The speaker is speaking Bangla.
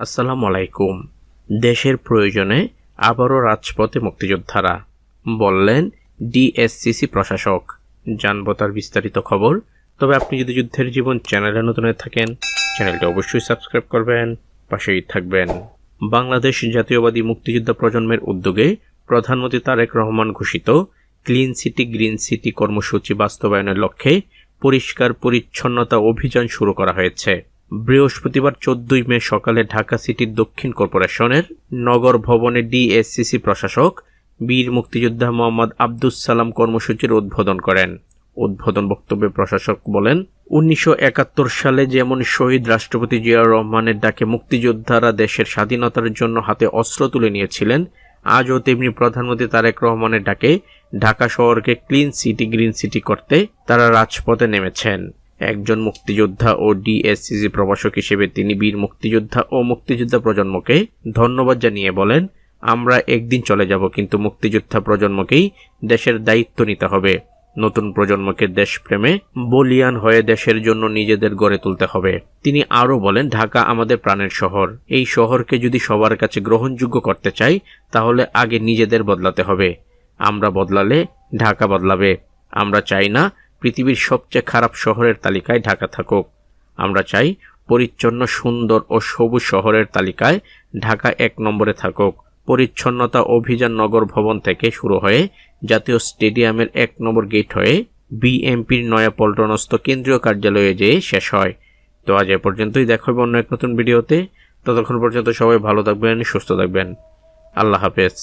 আসসালামু আলাইকুম। দেশের প্রয়োজনে আবারও রাজপথে মুক্তিযোদ্ধারা, বললেন ডিএসসিসি প্রশাসক। জানবো তার বিস্তারিত খবর। তবে আপনি যদি যুদ্ধের জীবন চ্যানেলে নতুন হয়ে থাকেন, চ্যানেলটি অবশ্যই সাবস্ক্রাইব করবেন, পাশেই থাকবেন। বাংলাদেশ জাতীয়বাদী মুক্তিযোদ্ধা প্রজন্মের উদ্যোগে প্রধানমন্ত্রী তারেক রহমান ঘোষিত ক্লিন সিটি গ্রিন সিটি কর্মসূচি বাস্তবায়নের লক্ষ্যে পরিষ্কার পরিচ্ছন্নতা অভিযান শুরু করা হয়েছে। বৃহস্পতিবার 14 মে সকালে ঢাকা সিটির দক্ষিণ কর্পোরেশনের নগর ভবনে ডিএসসিসি প্রশাসক বীর মুক্তিযোদ্ধা মোহাম্মদ আব্দুস সালাম কর্মসূচির উদ্বোধন করেন। উদ্বোধন বক্তব্যে প্রশাসক বলেন, 1971 সালে যেমন শহীদ রাষ্ট্রপতি জিয়াউর রহমানের ডাকে মুক্তিযোদ্ধারা দেশের স্বাধীনতার জন্য হাতে অস্ত্র তুলে নিয়েছিলেন, আজও তেমনি প্রধানমন্ত্রী তারেক রহমানের ডাকে ঢাকা শহরকে ক্লিন সিটি গ্রিন সিটি করতে তারা রাজপথে নেমেছেন। একজন মুক্তিযোদ্ধা ও ডিএসসিসি প্রভাষক হিসেবে তিনি বীর মুক্তিযোদ্ধা ও মুক্তিযোদ্ধা প্রজন্মকে ধন্যবাদ জানিয়ে বলেন, আমরা একদিন চলে যাব, কিন্তু মুক্তিযোদ্ধা প্রজন্মকেই দেশের দায়িত্ব নিতে হবে। নতুন প্রজন্মকে দেশপ্রেমে বলিয়ান হয়ে দেশের জন্য নিজেদের গড়ে তুলতে হবে। তিনি আরও বলেন, ঢাকা আমাদের প্রাণের শহর। এই শহরকে যদি সবার কাছে গ্রহণযোগ্য করতে চাই, তাহলে আগে নিজেদের বদলাতে হবে। আমরা বদলালে ঢাকা বদলাবে। আমরা চাই না পৃথিবীর সবচেয়ে খারাপ শহরের তালিকায় ঢাকা থাকুক। আমরা চাই পরিচ্ছন্ন, সুন্দর ও সবুজ শহরের তালিকায় ঢাকা 1 নম্বরে থাকুক। পরিচ্ছন্নতা অভিযান নগর ভবন থেকে শুরু হয়ে জাতীয় স্টেডিয়ামের 1 নম্বর গেট হয়ে বিএমপির নয়াপল্টনস্থ কেন্দ্রীয় কার্যালয়ে যেয়ে শেষ হয়। তো আজ এ পর্যন্তই, দেখা হবে অন্য এক নতুন ভিডিওতে। ততক্ষণ পর্যন্ত সবাই ভালো থাকবেন, সুস্থ থাকবেন। আল্লাহ হাফেজ।